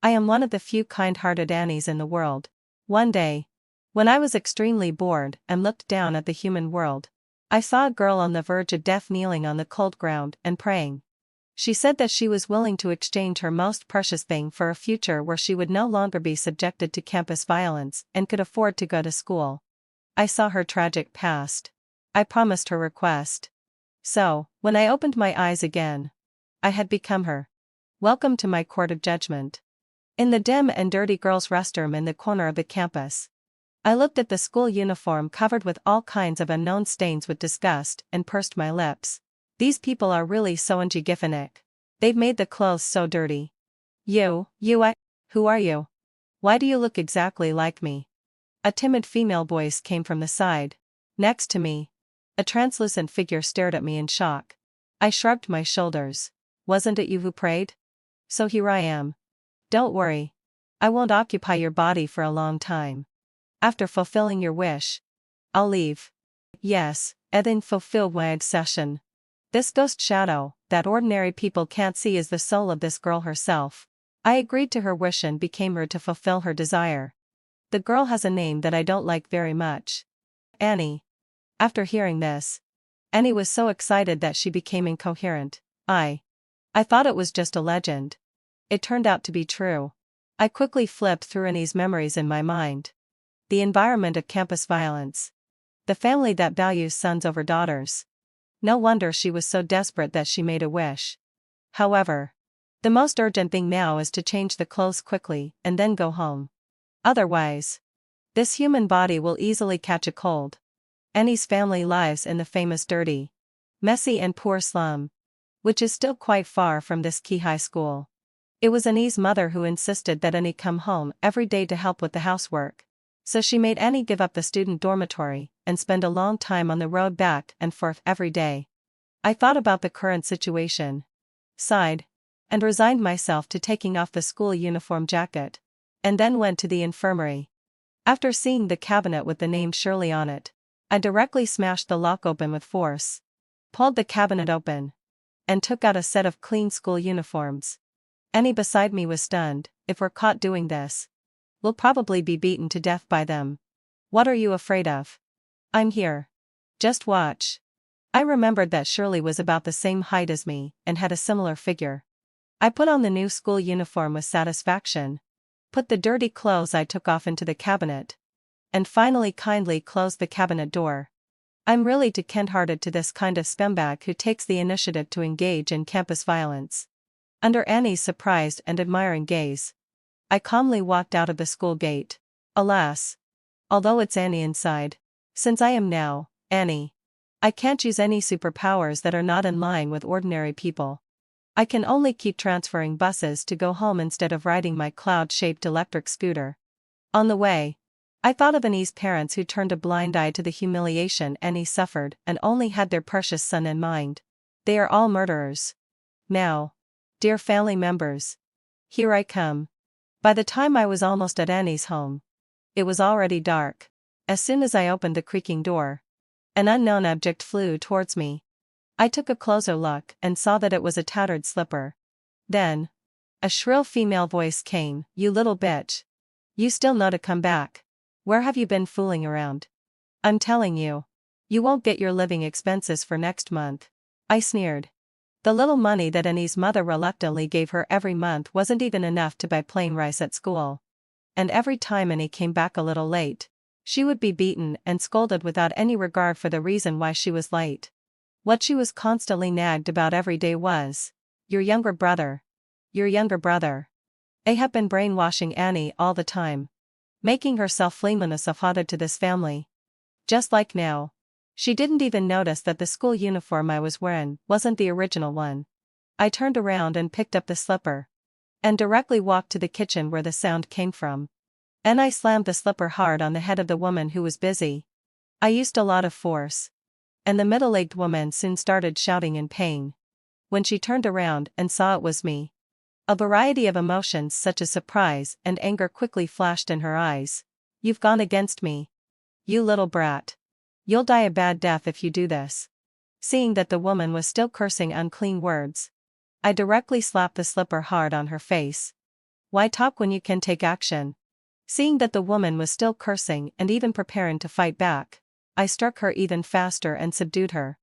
I am one of the few kind-hearted Annies in the world. One day, when I was extremely bored and looked down at the human world, I saw a girl on the verge of death kneeling on the cold ground and praying. She said that she was willing to exchange her most precious thing for a future where she would no longer be subjected to campus violence and could afford to go to school. I saw her tragic past. I promised her request. So, when I opened my eyes again, I had become her. Welcome to my court of judgment. In the dim and dirty girls' restroom in the corner of the campus, I looked at the school uniform covered with all kinds of unknown stains with disgust and pursed my lips. These people are really so unhygienic. They've made the clothes so dirty. Who are you? Why do you look exactly like me? A timid female voice came from the side. Next to me, a translucent figure stared at me in shock. I shrugged my shoulders. Wasn't it you who prayed? So here I am. Don't worry. I won't occupy your body for a long time. After fulfilling your wish, I'll leave. Yes, and then fulfill my obsession. This ghost shadow, that ordinary people can't see, is the soul of this girl herself. I agreed to her wish and became her to fulfill her desire. The girl has a name that I don't like very much. Annie. After hearing this, Annie was so excited that she became incoherent. I thought it was just a legend. It turned out to be true. I quickly flipped through Annie's memories in my mind. The environment of campus violence. The family that values sons over daughters. No wonder she was so desperate that she made a wish. However, the most urgent thing now is to change the clothes quickly and then go home. Otherwise, this human body will easily catch a cold. Annie's family lives in the famous dirty, messy and poor slum, which is still quite far from this key high school. It was Annie's mother who insisted that Annie come home every day to help with the housework. So she made Annie give up the student dormitory and spend a long time on the road back and forth every day. I thought about the current situation, sighed, and resigned myself to taking off the school uniform jacket, and then went to the infirmary. After seeing the cabinet with the name Shirley on it, I directly smashed the lock open with force, pulled the cabinet open, and took out a set of clean school uniforms. Annie beside me was stunned. If we're caught doing this, we'll probably be beaten to death by them. What are you afraid of? I'm here. Just watch. I remembered that Shirley was about the same height as me and had a similar figure. I put on the new school uniform with satisfaction, put the dirty clothes I took off into the cabinet, and finally kindly closed the cabinet door. I'm really too kind-hearted to this kind of scumbag who takes the initiative to engage in campus violence. Under Annie's surprised and admiring gaze, I calmly walked out of the school gate. Alas! Although it's Annie inside, since I am now Annie, I can't use any superpowers that are not in line with ordinary people. I can only keep transferring buses to go home instead of riding my cloud-shaped electric scooter. On the way, I thought of Annie's parents who turned a blind eye to the humiliation Annie suffered and only had their precious son in mind. They are all murderers. Now, dear family members, here I come. By the time I was almost at Annie's home, it was already dark. As soon as I opened the creaking door, an unknown object flew towards me. I took a closer look and saw that it was a tattered slipper. Then, a shrill female voice came. You little bitch. You still know to come back. Where have you been fooling around? I'm telling you, you won't get your living expenses for next month. I sneered. The little money that Annie's mother reluctantly gave her every month wasn't even enough to buy plain rice at school. And every time Annie came back a little late, she would be beaten and scolded without any regard for the reason why she was late. What she was constantly nagged about every day was, your younger brother. Your younger brother. I have been brainwashing Annie all the time, making herself afforded to this family. Just like now. She didn't even notice that the school uniform I was wearing wasn't the original one. I turned around and picked up the slipper, and directly walked to the kitchen where the sound came from. And I slammed the slipper hard on the head of the woman who was busy. I used a lot of force, and the middle-aged woman soon started shouting in pain. When she turned around and saw it was me, a variety of emotions such as surprise and anger quickly flashed in her eyes. You've gone against me. You little brat. You'll die a bad death if you do this. Seeing that the woman was still cursing unclean words, I directly slapped the slipper hard on her face. Why talk when you can take action? Seeing that the woman was still cursing and even preparing to fight back, I struck her even faster and subdued her.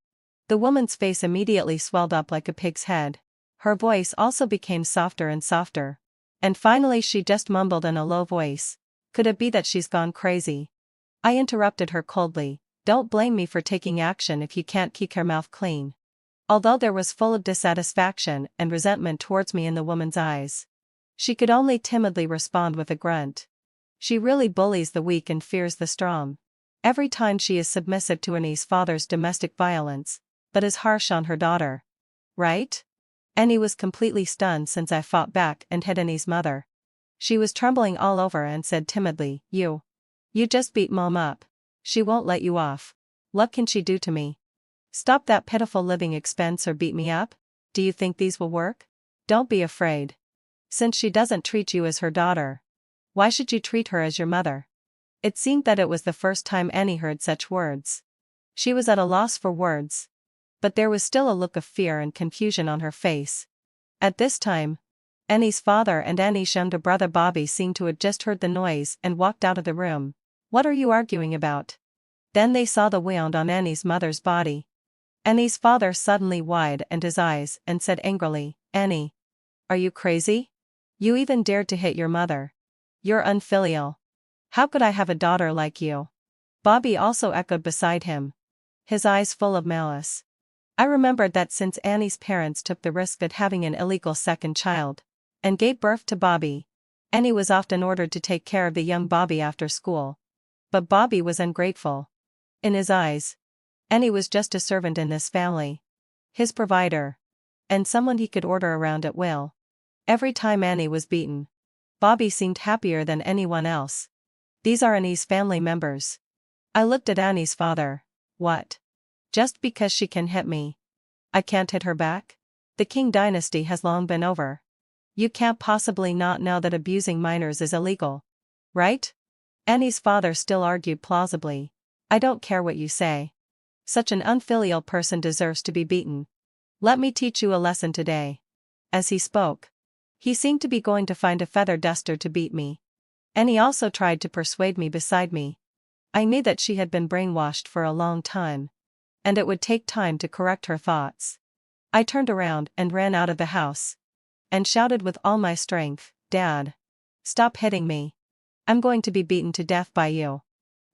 The woman's face immediately swelled up like a pig's head. Her voice also became softer and softer. And finally she just mumbled in a low voice, "Could it be that she's gone crazy?" I interrupted her coldly, "Don't blame me for taking action if you can't keep your mouth clean." Although there was full of dissatisfaction and resentment towards me in the woman's eyes, she could only timidly respond with a grunt. She really bullies the weak and fears the strong. Every time she is submissive to Annie's father's domestic violence, but is harsh on her daughter. Right? Annie was completely stunned since I fought back and hit Annie's mother. She was trembling all over and said timidly, You just beat Mom up. She won't let you off. What can she do to me? Stop that pitiful living expense or beat me up? Do you think these will work? Don't be afraid. Since she doesn't treat you as her daughter, why should you treat her as your mother? It seemed that it was the first time Annie heard such words. She was at a loss for words. But there was still a look of fear and confusion on her face. At this time, Annie's father and Annie's younger brother Bobby seemed to have just heard the noise and walked out of the room. "What are you arguing about?" Then they saw the wound on Annie's mother's body. Annie's father suddenly widened his eyes and said angrily, "Annie, are you crazy? You even dared to hit your mother. You're unfilial. How could I have a daughter like you?" Bobby also echoed beside him, his eyes full of malice. I remembered that since Annie's parents took the risk at having an illegal second child, and gave birth to Bobby, Annie was often ordered to take care of the young Bobby after school. But Bobby was ungrateful. In his eyes, Annie was just a servant in this family. His provider. And someone he could order around at will. Every time Annie was beaten, Bobby seemed happier than anyone else. These are Annie's family members. I looked at Annie's father. What? Just because she can hit me, I can't hit her back? The King dynasty has long been over. You can't possibly not know that abusing minors is illegal. Right? Annie's father still argued plausibly. I don't care what you say. Such an unfilial person deserves to be beaten. Let me teach you a lesson today. As he spoke, he seemed to be going to find a feather duster to beat me. Annie also tried to persuade me beside me. I knew that she had been brainwashed for a long time, and it would take time to correct her thoughts. I turned around and ran out of the house, and shouted with all my strength, "Dad! Stop hitting me. I'm going to be beaten to death by you."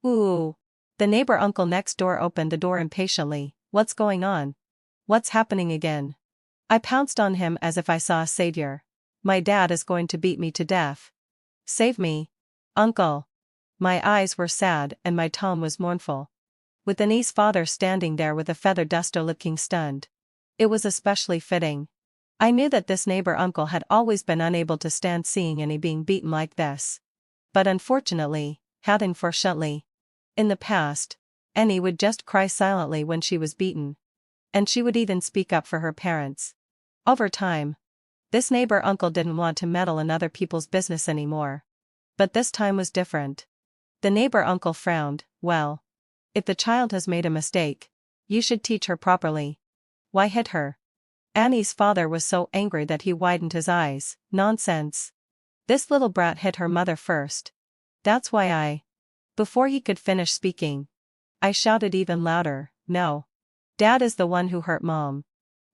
Ooh! The neighbor uncle next door opened the door impatiently. "What's going on? What's happening again?" I pounced on him as if I saw a savior. "My dad is going to beat me to death. Save me, uncle." My eyes were sad and my tone was mournful. With Annie's father standing there with a feather duster looking stunned. It was especially fitting. I knew that this neighbor uncle had always been unable to stand seeing Annie being beaten like this. But unfortunately, in the past, Annie would just cry silently when she was beaten. And she would even speak up for her parents. Over time, this neighbor uncle didn't want to meddle in other people's business anymore. But this time was different. The neighbor uncle frowned. "Well, if the child has made a mistake, you should teach her properly. Why hit her?" Annie's father was so angry that he widened his eyes. "Nonsense. This little brat hit her mother first. That's why I..." Before he could finish speaking, I shouted even louder, "No. Dad is the one who hurt Mom.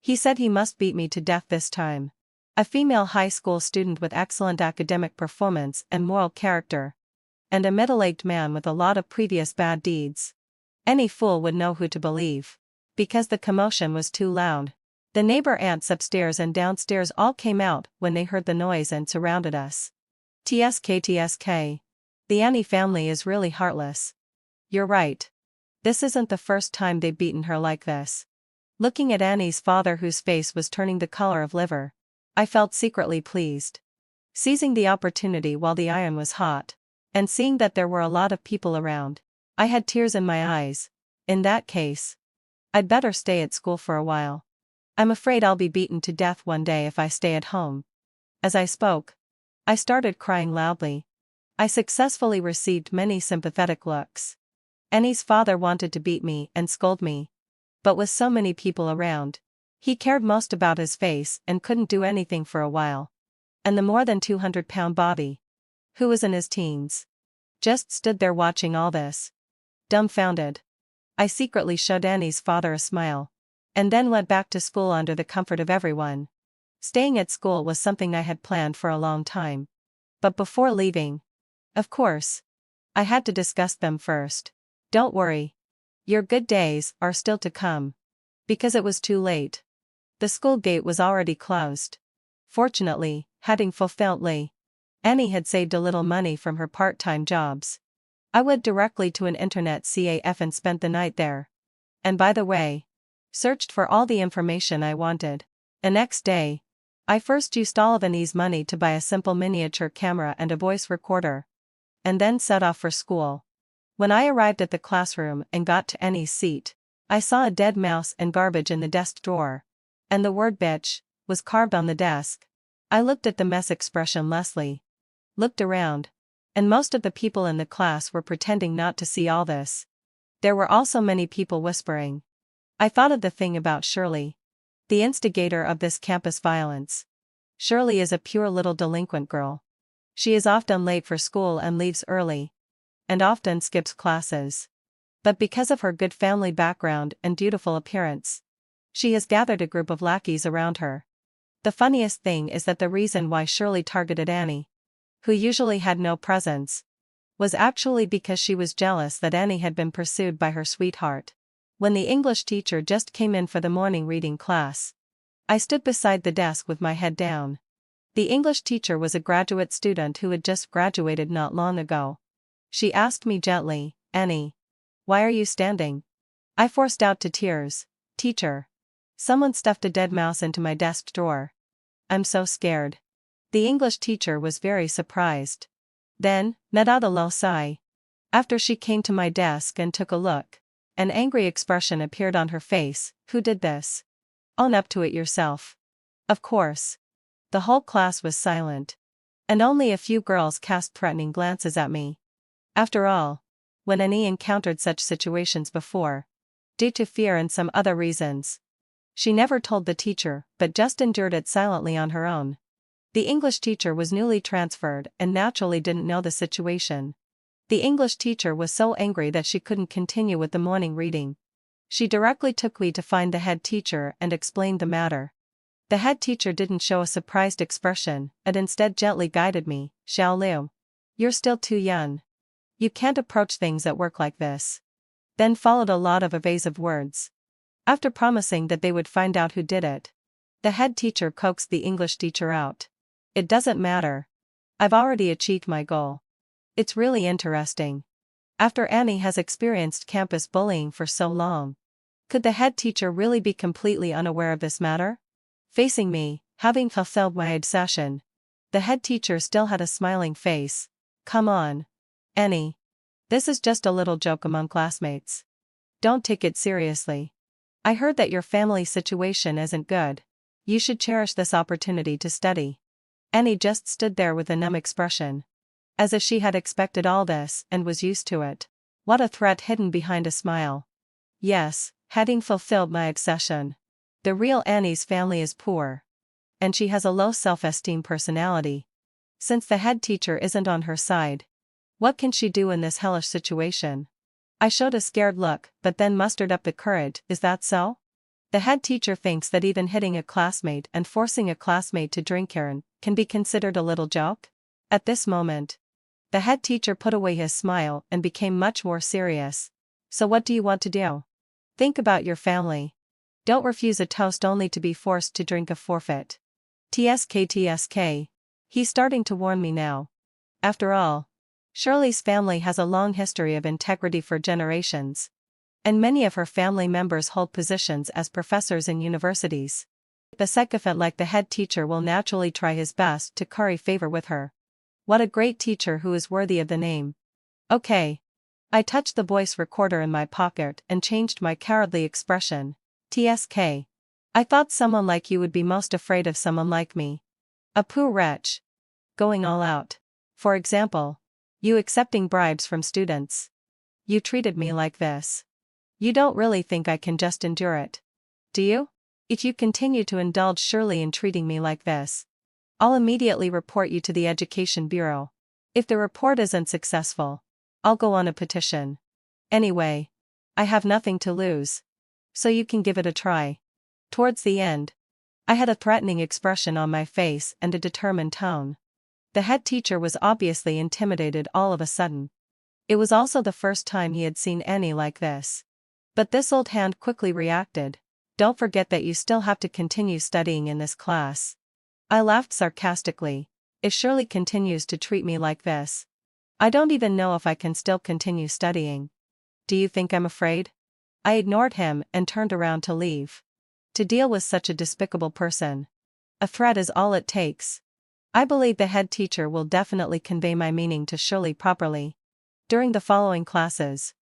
He said he must beat me to death this time." A female high school student with excellent academic performance and moral character. And a middle-aged man with a lot of previous bad deeds. Any fool would know who to believe. Because the commotion was too loud. The neighbor aunts upstairs and downstairs all came out when they heard the noise and surrounded us. TSK. The Annie family is really heartless. You're right. This isn't the first time they've beaten her like this. Looking at Annie's father whose face was turning the color of liver, I felt secretly pleased. Seizing the opportunity while the iron was hot, and seeing that there were a lot of people around, I had tears in my eyes. In that case, I'd better stay at school for a while. I'm afraid I'll be beaten to death one day if I stay at home. As I spoke, I started crying loudly. I successfully received many sympathetic looks. Annie's father wanted to beat me and scold me. But with so many people around, he cared most about his face and couldn't do anything for a while. And the more than 200-pound Bobby, who was in his teens, just stood there watching all this, dumbfounded. I secretly showed Annie's father a smile, and then went back to school under the comfort of everyone. Staying at school was something I had planned for a long time. But before leaving, of course, I had to discuss them first. Don't worry. Your good days are still to come. Because it was too late. The school gate was already closed. Fortunately, having fulfilled Annie had saved a little money from her part-time jobs. I went directly to an internet cafe and spent the night there. And by the way, searched for all the information I wanted. The next day, I first used all of Annie's money to buy a simple miniature camera and a voice recorder, and then set off for school. When I arrived at the classroom and got to Annie's seat, I saw a dead mouse and garbage in the desk drawer. And the word bitch was carved on the desk. I looked at the mess expressionlessly. Looked around. And most of the people in the class were pretending not to see all this. There were also many people whispering. I thought of the thing about Shirley, the instigator of this campus violence. Shirley is a pure little delinquent girl. She is often late for school and leaves early. And often skips classes. But because of her good family background and dutiful appearance, she has gathered a group of lackeys around her. The funniest thing is that the reason why Shirley targeted Annie, who usually had no presence, was actually because she was jealous that Annie had been pursued by her sweetheart. When the English teacher just came in for the morning reading class, I stood beside the desk with my head down. The English teacher was a graduate student who had just graduated not long ago. She asked me gently, "Annie, why are you standing?" I forced out to tears, "Teacher, someone stuffed a dead mouse into my desk drawer. I'm so scared." The English teacher was very surprised. Then, let out a low sigh. After she came to my desk and took a look, an angry expression appeared on her face. "Who did this? Own up to it yourself." Of course. The whole class was silent. And only a few girls cast threatening glances at me. After all, when Annie encountered such situations before, due to fear and some other reasons, she never told the teacher but just endured it silently on her own. The English teacher was newly transferred and naturally didn't know the situation. The English teacher was so angry that she couldn't continue with the morning reading. She directly took me to find the head teacher and explained the matter. The head teacher didn't show a surprised expression and instead gently guided me. "Xiaolu, you're still too young. You can't approach things at work like this." Then followed a lot of evasive words. After promising that they would find out who did it, the head teacher coaxed the English teacher out. "It doesn't matter. I've already achieved my goal. It's really interesting. After Annie has experienced campus bullying for so long, could the head teacher really be completely unaware of this matter?" Facing me, having fulfilled my obsession, the head teacher still had a smiling face. "Come on, Annie. This is just a little joke among classmates. Don't take it seriously. I heard that your family situation isn't good. You should cherish this opportunity to study." Annie just stood there with a numb expression, as if she had expected all this and was used to it. What a threat hidden behind a smile. Yes, having fulfilled my obsession. The real Annie's family is poor. And she has a low self-esteem personality. Since the head teacher isn't on her side, what can she do in this hellish situation? I showed a scared look but then mustered up the courage. "Is that so? The head teacher thinks that even hitting a classmate and forcing a classmate to drink urine can be considered a little joke?" At this moment, the head teacher put away his smile and became much more serious. "So what do you want to do? Think about your family. Don't refuse a toast only to be forced to drink a forfeit." TSK. He's starting to warn me now. After all, Shirley's family has a long history of integrity for generations. And many of her family members hold positions as professors in universities. The sycophant like the head teacher will naturally try his best to curry favor with her. What a great teacher who is worthy of the name. Okay. I touched the voice recorder in my pocket and changed my cowardly expression. "TSK. I thought someone like you would be most afraid of someone like me. A poor wretch. Going all out. For example, you accepting bribes from students. You treated me like this. You don't really think I can just endure it, do you? If you continue to indulge Shirley in treating me like this, I'll immediately report you to the Education Bureau. If the report isn't successful, I'll go on a petition. Anyway, I have nothing to lose. So you can give it a try. Towards the end, I had a threatening expression on my face and a determined tone. The head teacher was obviously intimidated all of a sudden. It was also the first time he had seen Annie like this. But this old hand quickly reacted. Don't forget that you still have to continue studying in this class. I laughed sarcastically. If Shirley continues to treat me like this, I don't even know if I can still continue studying. Do you think I'm afraid? I ignored him and turned around to leave. To deal with such a despicable person, a threat is all it takes. I believe the head teacher will definitely convey my meaning to Shirley properly. During the following classes,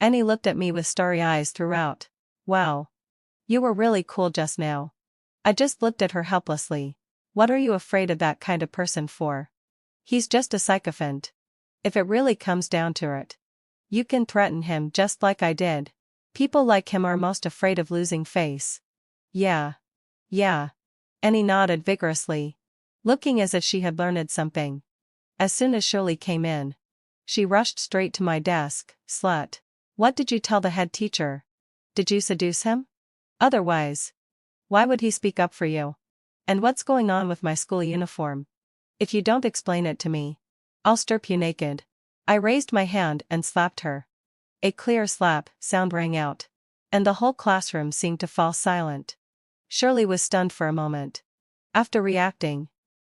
Annie looked at me with starry eyes throughout. Wow. You were really cool just now. I just looked at her helplessly. What are you afraid of that kind of person for? He's just a sycophant. If it really comes down to it, you can threaten him just like I did. People like him are most afraid of losing face. Yeah. Annie nodded vigorously, looking as if she had learned something. As soon as Shirley came in, she rushed straight to my desk. Slut. What did you tell the head teacher? Did you seduce him? Otherwise, why would he speak up for you? And what's going on with my school uniform? If you don't explain it to me, I'll strip you naked. I raised my hand and slapped her. A clear slap sound rang out, and the whole classroom seemed to fall silent. Shirley was stunned for a moment. After reacting,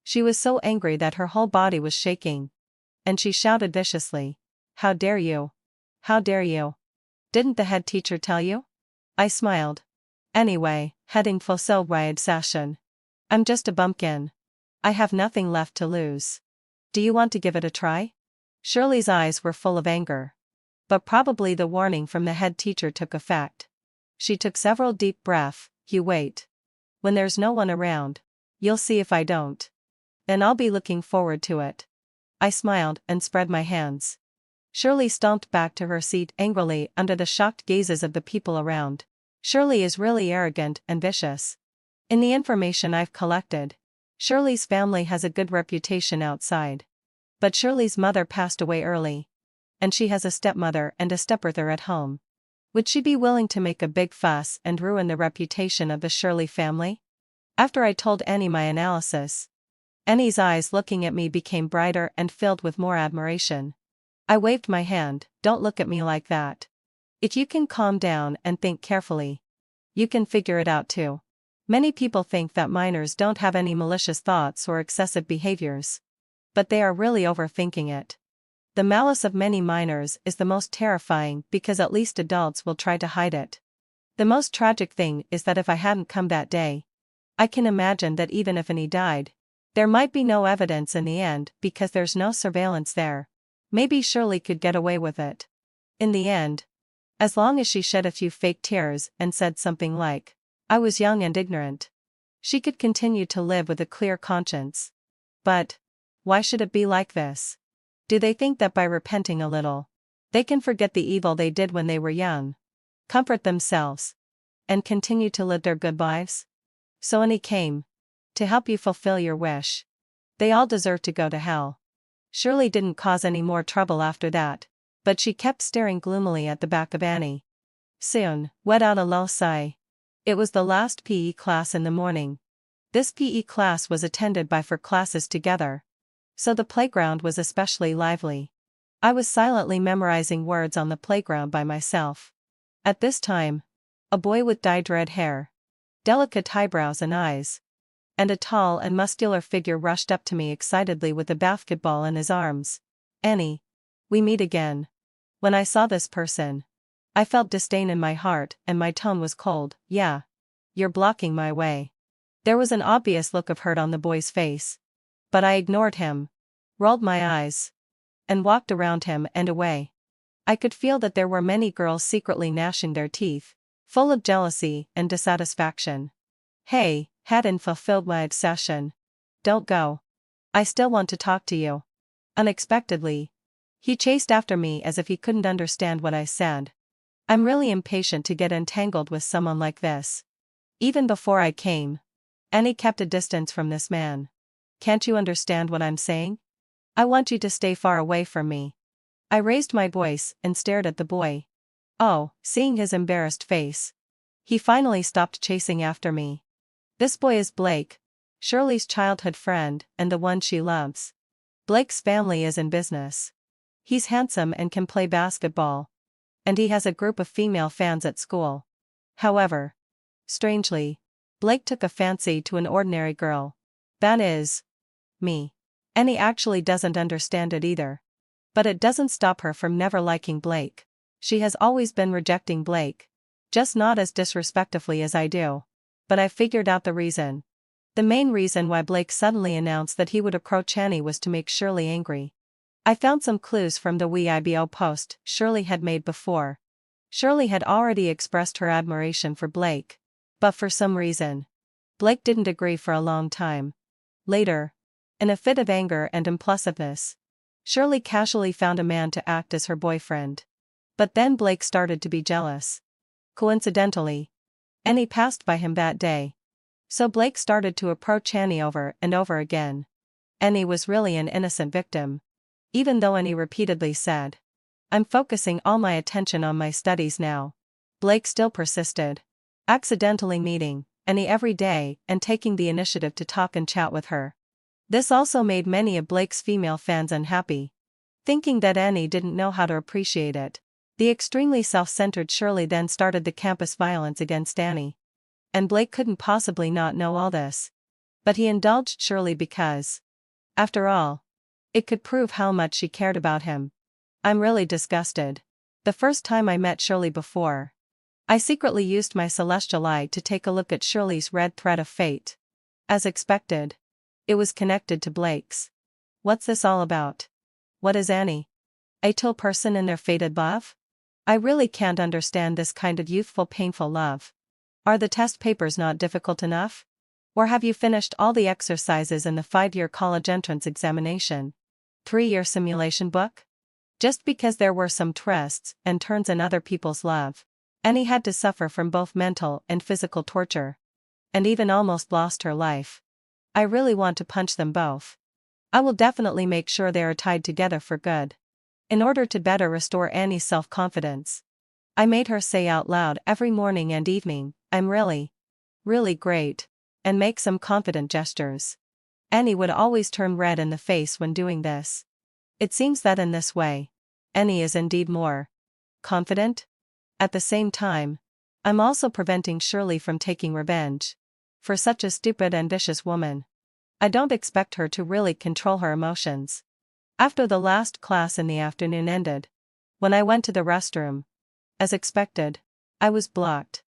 she was so angry that her whole body was shaking, and she shouted viciously, "How dare you? How dare you? Didn't the head teacher tell you?" I smiled. Anyway, heading for so riot session. I'm just a bumpkin. I have nothing left to lose. Do you want to give it a try? Shirley's eyes were full of anger. But probably the warning from the head teacher took effect. She took several deep breaths. You wait. When there's no one around, you'll see if I don't. Then I'll be looking forward to it. I smiled and spread my hands. Shirley stomped back to her seat angrily under the shocked gazes of the people around. Shirley is really arrogant and vicious. In the information I've collected, Shirley's family has a good reputation outside. But Shirley's mother passed away early, and she has a stepmother and a stepbrother at home. Would she be willing to make a big fuss and ruin the reputation of the Shirley family? After I told Annie my analysis, Annie's eyes looking at me became brighter and filled with more admiration. I waved my hand. Don't look at me like that. If you can calm down and think carefully, you can figure it out too. Many people think that minors don't have any malicious thoughts or excessive behaviors. But they are really overthinking it. The malice of many minors is the most terrifying because at least adults will try to hide it. The most tragic thing is that if I hadn't come that day, I can imagine that even if Annie died, there might be no evidence in the end because there's no surveillance there. Maybe Shirley could get away with it. In the end, as long as she shed a few fake tears and said something like, "I was young and ignorant," she could continue to live with a clear conscience. But why should it be like this? Do they think that by repenting a little, they can forget the evil they did when they were young, comfort themselves, and continue to live their good lives? So Annie came to help you fulfill your wish. They all deserve to go to hell. Shirley didn't cause any more trouble after that, but she kept staring gloomily at the back of Annie. Soon, let out a low sigh. It was the last PE class in the morning. This PE class was attended by 4 classes together, so the playground was especially lively. I was silently memorizing words on the playground by myself. At this time, a boy with dyed red hair, delicate eyebrows and eyes, and a tall and muscular figure rushed up to me excitedly with a basketball in his arms. "Annie, we meet again." When I saw this person, I felt disdain in my heart and my tone was cold. "Yeah. You're blocking my way." There was an obvious look of hurt on the boy's face. But I ignored him, rolled my eyes, and walked around him and away. I could feel that there were many girls secretly gnashing their teeth, full of jealousy and dissatisfaction. "Hey, hadn't fulfilled my obsession. Don't go. I still want to talk to you." Unexpectedly, he chased after me as if he couldn't understand what I said. I'm really impatient to get entangled with someone like this. Even before I came, Annie kept a distance from this man. Can't you understand what I'm saying? I want you to stay far away from me. I raised my voice and stared at the boy. Oh, seeing his embarrassed face. He finally stopped chasing after me. This boy is Blake, Shirley's childhood friend and the one she loves. Blake's family is in business. He's handsome and can play basketball. And he has a group of female fans at school. However, strangely, Blake took a fancy to an ordinary girl. That is, me. Annie actually doesn't understand it either. But it doesn't stop her from never liking Blake. She has always been rejecting Blake. Just not as disrespectfully as I do. But I figured out the reason. The main reason why Blake suddenly announced that he would approach Annie was to make Shirley angry. I found some clues from the Weibo post Shirley had made before. Shirley had already expressed her admiration for Blake. But for some reason, Blake didn't agree for a long time. Later, in a fit of anger and impulsiveness, Shirley casually found a man to act as her boyfriend. But then Blake started to be jealous. Coincidentally, Annie passed by him that day. So Blake started to approach Annie over and over again. Annie was really an innocent victim. Even though Annie repeatedly said, "I'm focusing all my attention on my studies now," Blake still persisted, accidentally meeting Annie every day and taking the initiative to talk and chat with her. This also made many of Blake's female fans unhappy, thinking that Annie didn't know how to appreciate it. The extremely self-centered Shirley then started the campus violence against Annie. And Blake couldn't possibly not know all this. But he indulged Shirley because, after all, it could prove how much she cared about him. I'm really disgusted. The first time I met Shirley before, I secretly used my celestial eye to take a look at Shirley's red thread of fate. As expected, it was connected to Blake's. What's this all about? What is Annie? A total person in their fated love? I really can't understand this kind of youthful painful love. Are the test papers not difficult enough? Or have you finished all the exercises in the 5-year college entrance examination? 3-year simulation book? Just because there were some twists and turns in other people's love, Annie had to suffer from both mental and physical torture. And even almost lost her life. I really want to punch them both. I will definitely make sure they are tied together for good. In order to better restore Annie's self-confidence, I made her say out loud every morning and evening, "I'm really, really great," and make some confident gestures. Annie would always turn red in the face when doing this. It seems that in this way, Annie is indeed more confident. At the same time, I'm also preventing Shirley from taking revenge. For such a stupid and vicious woman, I don't expect her to really control her emotions. After the last class in the afternoon ended, when I went to the restroom, as expected, I was blocked.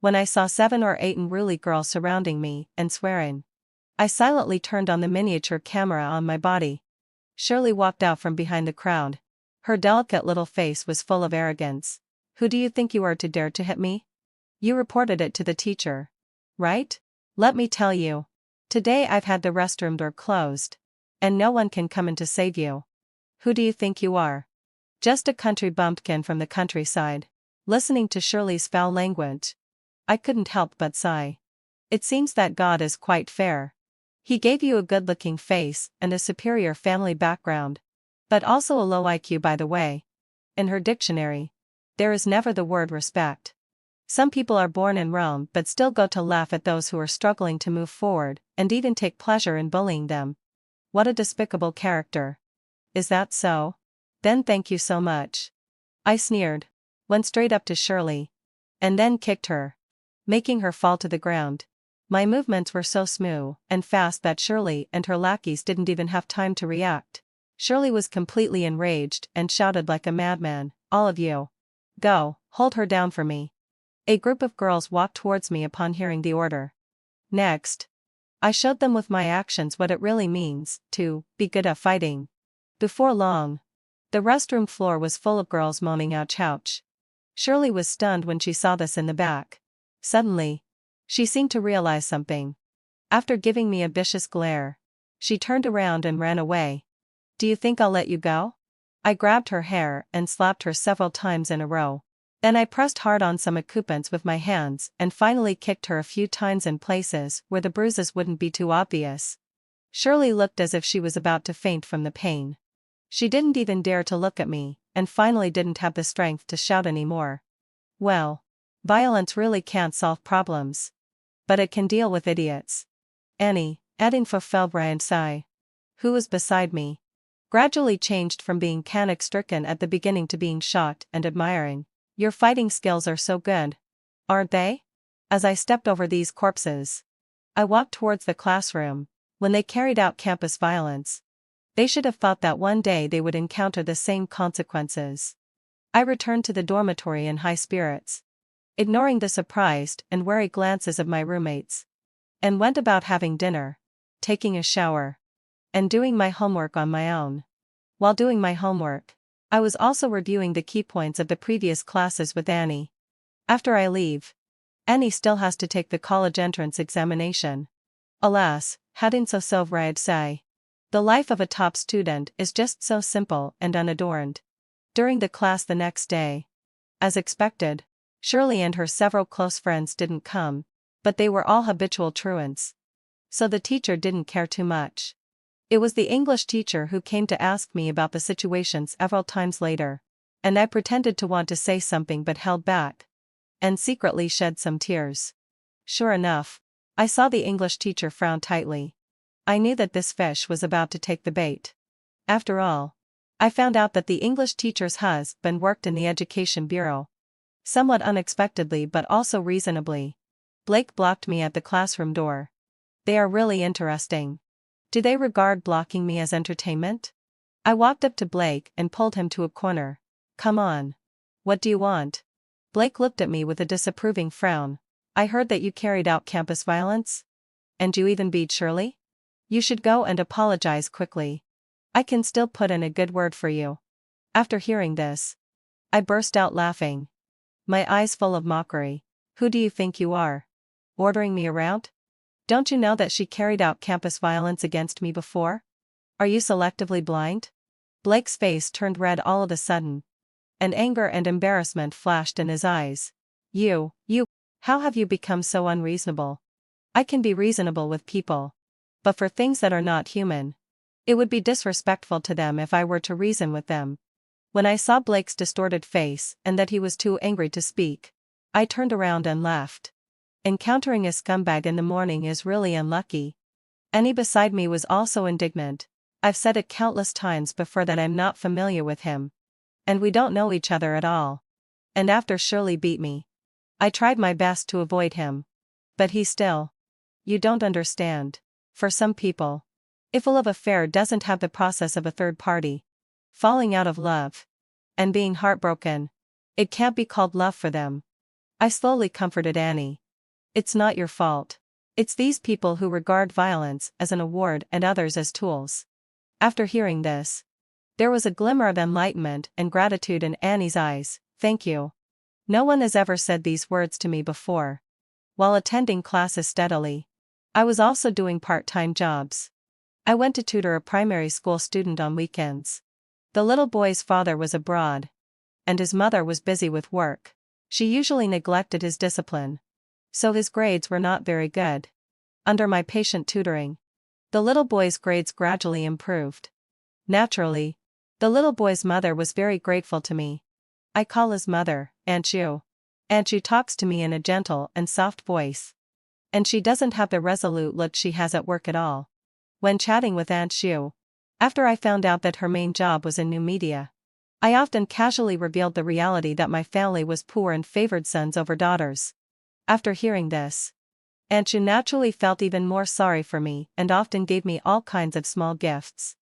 When I saw 7 or 8 unruly girls surrounding me and swearing, I silently turned on the miniature camera on my body. Shirley walked out from behind the crowd. Her delicate little face was full of arrogance. "Who do you think you are to dare to hit me? You reported it to the teacher, right? Let me tell you, today I've had the restroom door closed, and no one can come in to save you. Who do you think you are? Just a country bumpkin from the countryside." Listening to Shirley's foul language, I couldn't help but sigh. It seems that God is quite fair. He gave you a good-looking face and a superior family background, but also a low IQ by the way. In her dictionary, there is never the word respect. Some people are born in Rome but still go to laugh at those who are struggling to move forward, and even take pleasure in bullying them. What a despicable character. Is that so? Then thank you so much. I sneered, went straight up to Shirley, and then kicked her, making her fall to the ground. My movements were so smooth and fast that Shirley and her lackeys didn't even have time to react. Shirley was completely enraged and shouted like a madman, "All of you, go, hold her down for me." A group of girls walked towards me upon hearing the order. Next, I showed them with my actions what it really means to be good at fighting. Before long, the restroom floor was full of girls moaning ouch ouch. Shirley was stunned when she saw this in the back. Suddenly, she seemed to realize something. After giving me a vicious glare, she turned around and ran away. "Do you think I'll let you go?" I grabbed her hair and slapped her several times in a row. Then I pressed hard on some occupants with my hands and finally kicked her a few times in places where the bruises wouldn't be too obvious. Shirley looked as if she was about to faint from the pain. She didn't even dare to look at me, and finally didn't have the strength to shout anymore. Well, violence really can't solve problems. But it can deal with idiots. Annie, adding Sai, who was beside me, gradually changed from being panic-stricken at the beginning to being shocked and admiring. Your fighting skills are so good, aren't they? As I stepped over these corpses, I walked towards the classroom. When they carried out campus violence, they should have thought that one day they would encounter the same consequences. I returned to the dormitory in high spirits, ignoring the surprised and wary glances of my roommates, and went about having dinner, taking a shower, and doing my homework on my own. While doing my homework, I was also reviewing the key points of the previous classes with Annie. After I leave, Annie still has to take the college entrance examination. Alas, hadn't so right say. The life of a top student is just so simple and unadorned. During the class the next day, as expected, Shirley and her several close friends didn't come, but they were all habitual truants. So the teacher didn't care too much. It was the English teacher who came to ask me about the situation several times later, and I pretended to want to say something but held back, and secretly shed some tears. Sure enough, I saw the English teacher frown tightly. I knew that this fish was about to take the bait. After all, I found out that the English teacher's husband worked in the Education Bureau. Somewhat unexpectedly but also reasonably, Blake blocked me at the classroom door. They are really interesting. Do they regard blocking me as entertainment? I walked up to Blake and pulled him to a corner. Come on. What do you want? Blake looked at me with a disapproving frown. I heard that you carried out campus violence? And you even beat Shirley? You should go and apologize quickly. I can still put in a good word for you. After hearing this, I burst out laughing, my eyes full of mockery. Who do you think you are? Ordering me around? Don't you know that she carried out campus violence against me before? Are you selectively blind? Blake's face turned red all of a sudden, and anger and embarrassment flashed in his eyes. You, how have you become so unreasonable? I can be reasonable with people, but for things that are not human, it would be disrespectful to them if I were to reason with them. When I saw Blake's distorted face and that he was too angry to speak, I turned around and laughed. Encountering a scumbag in the morning is really unlucky. Annie beside me was also indignant. I've said it countless times before that I'm not familiar with him, and we don't know each other at all. And after Shirley beat me, I tried my best to avoid him. But he still. You don't understand. For some people, if a love affair doesn't have the process of a third party, falling out of love, and being heartbroken, it can't be called love for them. I slowly comforted Annie. It's not your fault. It's these people who regard violence as an award and others as tools. After hearing this, there was a glimmer of enlightenment and gratitude in Annie's eyes. Thank you. No one has ever said these words to me before. While attending classes steadily, I was also doing part-time jobs. I went to tutor a primary school student on weekends. The little boy's father was abroad, and his mother was busy with work. She usually neglected his discipline, so his grades were not very good. Under my patient tutoring, the little boy's grades gradually improved. Naturally, the little boy's mother was very grateful to me. I call his mother Aunt Ju. Aunt Ju talks to me in a gentle and soft voice, and she doesn't have the resolute look she has at work at all. When chatting with Aunt Ju, after I found out that her main job was in new media, I often casually revealed the reality that my family was poor and favored sons over daughters. After hearing this, Aunt Ju naturally felt even more sorry for me and often gave me all kinds of small gifts.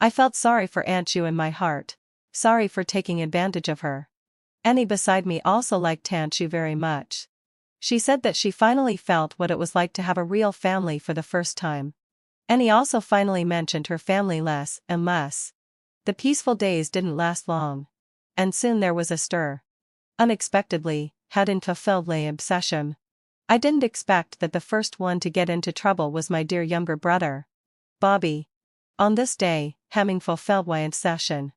I felt sorry for Aunt Ju in my heart, sorry for taking advantage of her. Annie beside me also liked Aunt Ju very much. She said that she finally felt what it was like to have a real family for the first time. Annie also finally mentioned her family less and less. The peaceful days didn't last long, and soon there was a stir. Unexpectedly, hadn't fulfilled my obsession. I didn't expect that the first one to get into trouble was my dear younger brother, Bobby. On this day, having fulfilled my obsession,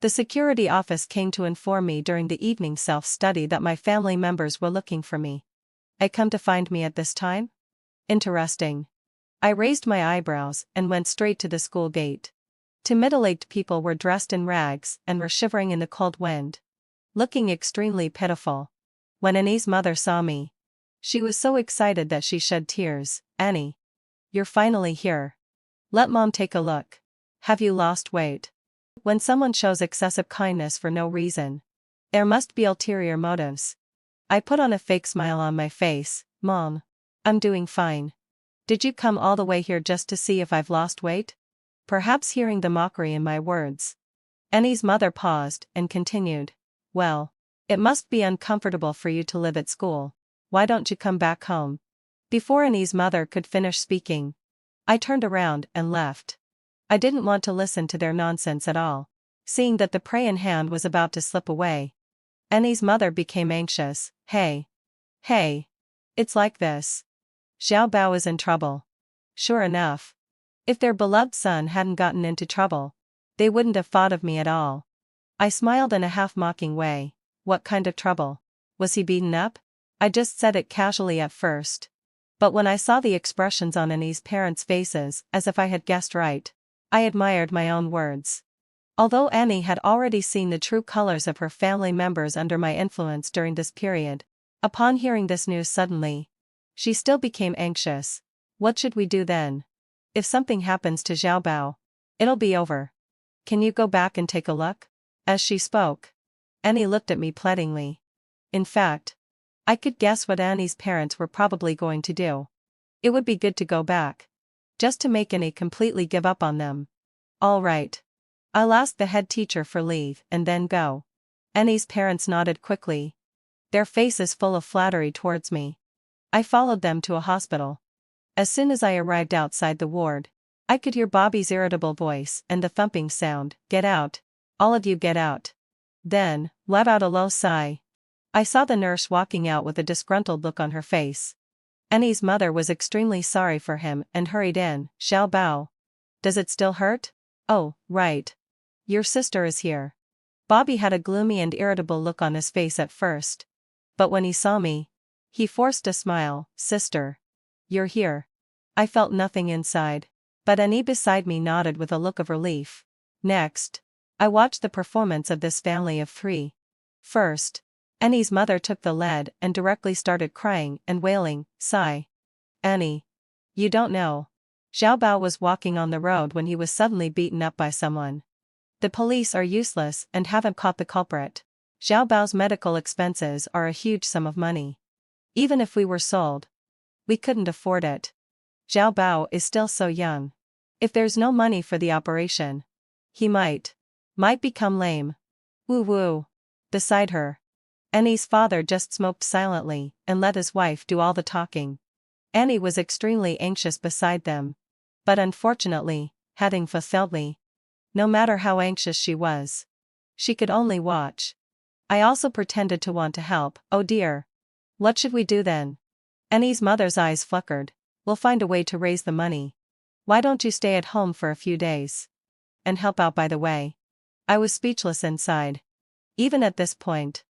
the security office came to inform me during the evening self-study that my family members were looking for me. I come to find me at this time? Interesting. I raised my eyebrows and went straight to the school gate. Two middle-aged people were dressed in rags and were shivering in the cold wind, looking extremely pitiful. When Annie's mother saw me, she was so excited that she shed tears. "Annie, you're finally here. Let Mom take a look. Have you lost weight?" When someone shows excessive kindness for no reason, there must be ulterior motives. I put on a fake smile on my face. "Mom, I'm doing fine. Did you come all the way here just to see if I've lost weight?" Perhaps hearing the mockery in my words, Annie's mother paused and continued, "Well, it must be uncomfortable for you to live at school. Why don't you come back home?" Before Annie's mother could finish speaking, I turned around and left. I didn't want to listen to their nonsense at all. Seeing that the prey in hand was about to slip away, Annie's mother became anxious. Hey, it's like this. Xiao Bao is in trouble." Sure enough. If their beloved son hadn't gotten into trouble, they wouldn't have thought of me at all. I smiled in a half-mocking way. "What kind of trouble? Was he beaten up?" I just said it casually at first. But when I saw the expressions on Annie's parents' faces, as if I had guessed right, I admired my own words. Although Annie had already seen the true colors of her family members under my influence during this period, upon hearing this news suddenly, she still became anxious. "What should we do then? If something happens to Xiao Bao, it'll be over. Can you go back and take a look?" As she spoke, Annie looked at me pleadingly. In fact, I could guess what Annie's parents were probably going to do. It would be good to go back, just to make Annie completely give up on them. "All right. I'll ask the head teacher for leave and then go." Annie's parents nodded quickly, their faces full of flattery towards me. I followed them to a hospital. As soon as I arrived outside the ward, I could hear Bobby's irritable voice and the thumping sound. "Get out. All of you get out." Then, let out a low sigh. I saw the nurse walking out with a disgruntled look on her face. Annie's mother was extremely sorry for him and hurried in. "Xiao Bao. Does it still hurt? Oh, right. Your sister is here." Bobby had a gloomy and irritable look on his face at first. But when he saw me, he forced a smile. "Sister. You're here." I felt nothing inside. But Annie beside me nodded with a look of relief. Next, I watched the performance of this family of three. First, Annie's mother took the lead and directly started crying and wailing. Sigh. "Annie. You don't know. Xiao Bao was walking on the road when he was suddenly beaten up by someone. The police are useless and haven't caught the culprit. Xiao Bao's medical expenses are a huge sum of money. Even if we were sold, we couldn't afford it. Xiao Bao is still so young. If there's no money for the operation, he might become lame." Woo woo. Beside her, Annie's father just smoked silently and let his wife do all the talking. Annie was extremely anxious beside them. But unfortunately, having fulfilled me, no matter how anxious she was, she could only watch. I also pretended to want to help. "Oh dear. What should we do then?" Annie's mother's eyes flickered. "We'll find a way to raise the money. Why don't you stay at home for a few days? And help out by the way." I was speechless inside. Even at this point,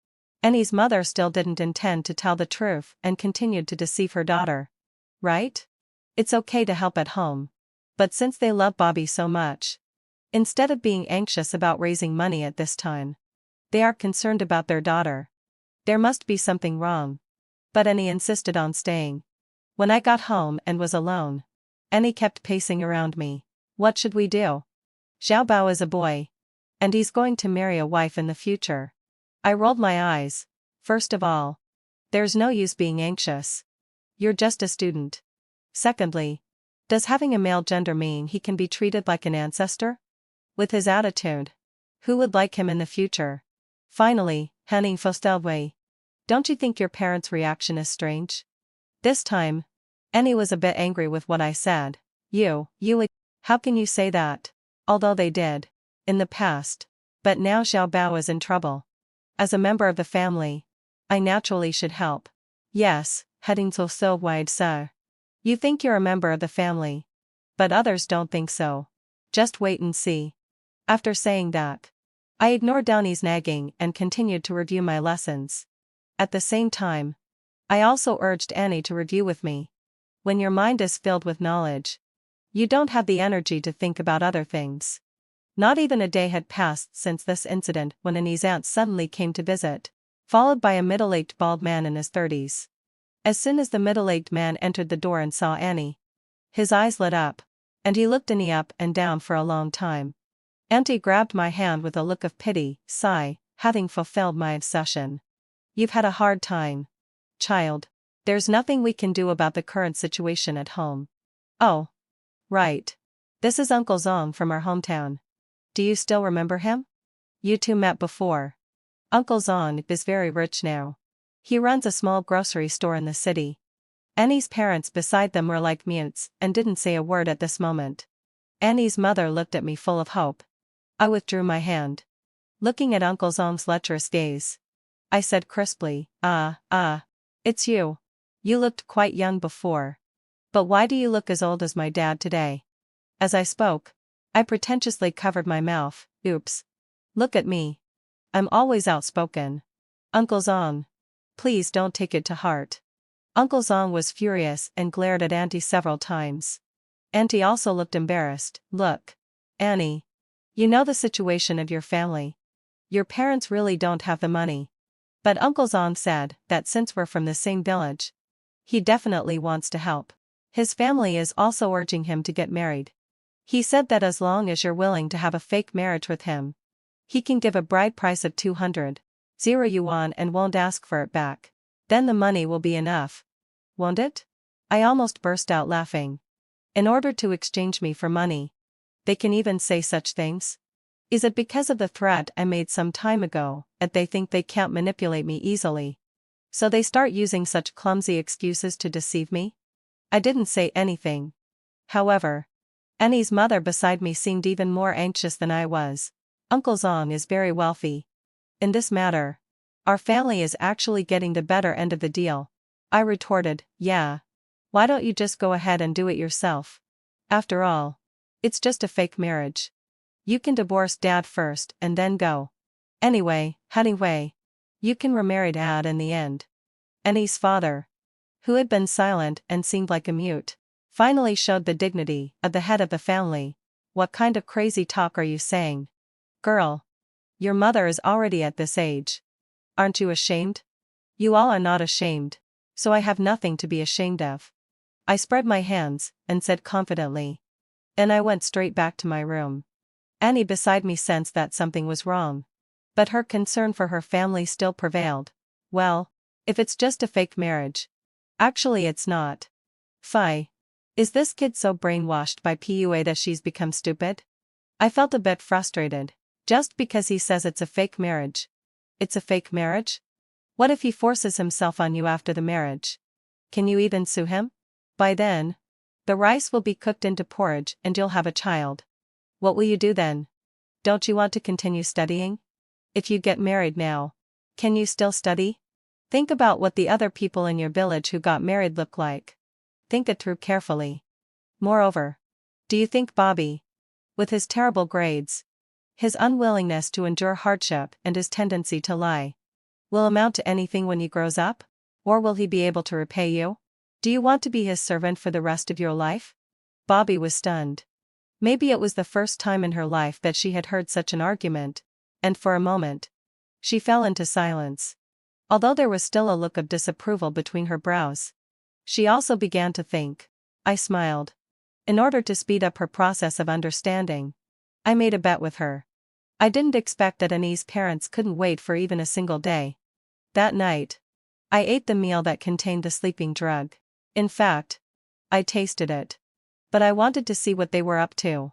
Annie's mother still didn't intend to tell the truth and continued to deceive her daughter. Right? It's okay to help at home. But since they love Bobby so much, instead of being anxious about raising money at this time, they are concerned about their daughter. There must be something wrong. But Annie insisted on staying. When I got home and was alone, Annie kept pacing around me. "What should we do? Xiao Bao is a boy. And he's going to marry a wife in the future." I rolled my eyes. "First of all, there's no use being anxious. You're just a student. Secondly, does having a male gender mean he can be treated like an ancestor? With his attitude, who would like him in the future? Finally, Henning Fostelway, don't you think your parents' reaction is strange?" This time, Annie was a bit angry with what I said. You, how can you say that? Although they did, in the past. But now Xiao Bao is in trouble. As a member of the family, I naturally should help. Yes, heading so wide, sir. You think you're a member of the family. But others don't think so. Just wait and see. After saying that, I ignored Downey's nagging and continued to review my lessons. At the same time, I also urged Annie to review with me. When your mind is filled with knowledge, you don't have the energy to think about other things. Not even a day had passed since this incident when Annie's aunt suddenly came to visit, followed by a middle-aged bald man in his 30s. As soon as the middle-aged man entered the door and saw Annie, his eyes lit up, and he looked Annie up and down for a long time. Auntie grabbed my hand with a look of pity, sigh, having fulfilled my obsession. You've had a hard time, child. There's nothing we can do about the current situation at home. Oh. Right. This is Uncle Zong from our hometown. Do you still remember him? You two met before. Uncle Zong is very rich now. He runs a small grocery store in the city. Annie's parents beside them were like mutes and didn't say a word at this moment. Annie's mother looked at me full of hope. I withdrew my hand. Looking at Uncle Zong's lecherous gaze, I said crisply, it's you. You looked quite young before. But why do you look as old as my dad today? As I spoke, I pretentiously covered my mouth. Oops. Look at me. I'm always outspoken. Uncle Zong. Please don't take it to heart. Uncle Zong was furious and glared at Auntie several times. Auntie also looked embarrassed. Look, Annie. You know the situation of your family. Your parents really don't have the money. But Uncle Zong said that since we're from the same village, he definitely wants to help. His family is also urging him to get married. He said that as long as you're willing to have a fake marriage with him, he can give a bride price of 200 yuan and won't ask for it back. Then the money will be enough. Won't it? I almost burst out laughing. In order to exchange me for money. They can even say such things? Is it because of the threat I made some time ago that they think they can't manipulate me easily? So they start using such clumsy excuses to deceive me? I didn't say anything. However, Annie's mother beside me seemed even more anxious than I was. Uncle Zong is very wealthy. In this matter, our family is actually getting the better end of the deal. I retorted, yeah. Why don't you just go ahead and do it yourself? After all, it's just a fake marriage. You can divorce Dad first and then go. Anyway, you can remarry Dad in the end. Annie's father, who had been silent and seemed like a mute, finally showed the dignity of the head of the family. What kind of crazy talk are you saying? Girl. Your mother is already at this age. Aren't you ashamed? You all are not ashamed, so I have nothing to be ashamed of. I spread my hands and said confidently. And I went straight back to my room. Annie beside me sensed that something was wrong. But her concern for her family still prevailed. Well, if it's just a fake marriage. Actually it's not. Fie. Is this kid so brainwashed by PUA that she's become stupid? I felt a bit frustrated. Just because he says it's a fake marriage. It's a fake marriage? What if he forces himself on you after the marriage? Can you even sue him? By then, the rice will be cooked into porridge and you'll have a child. What will you do then? Don't you want to continue studying? If you get married now, can you still study? Think about what the other people in your village who got married look like. Think it through carefully. Moreover, do you think Bobby, with his terrible grades, his unwillingness to endure hardship and his tendency to lie, will amount to anything when he grows up? Or will he be able to repay you? Do you want to be his servant for the rest of your life? Bobby was stunned. Maybe it was the first time in her life that she had heard such an argument, and for a moment, she fell into silence. Although there was still a look of disapproval between her brows, she also began to think. I smiled. In order to speed up her process of understanding, I made a bet with her. I didn't expect that Annie's parents couldn't wait for even a single day. That night, I ate the meal that contained the sleeping drug. In fact, I tasted it. But I wanted to see what they were up to.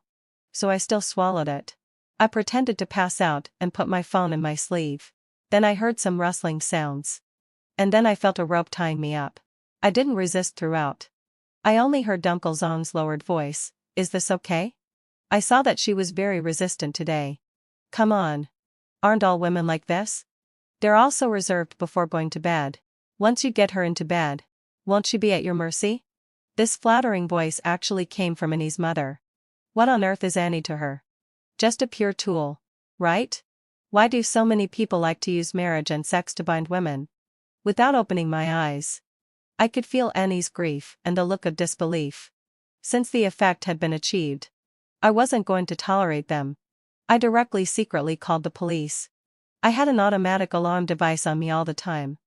So I still swallowed it. I pretended to pass out and put my phone in my sleeve. Then I heard some rustling sounds. And then I felt a rope tying me up. I didn't resist throughout. I only heard Uncle Zong's lowered voice. Is this okay? I saw that she was very resistant today. Come on. Aren't all women like this? They're also reserved before going to bed. Once you get her into bed, won't she be at your mercy? This flattering voice actually came from Annie's mother. What on earth is Annie to her? Just a pure tool, right? Why do so many people like to use marriage and sex to bind women? Without opening my eyes, I could feel Annie's grief and the look of disbelief. Since the effect had been achieved, I wasn't going to tolerate them. I directly secretly called the police. I had an automatic alarm device on me all the time.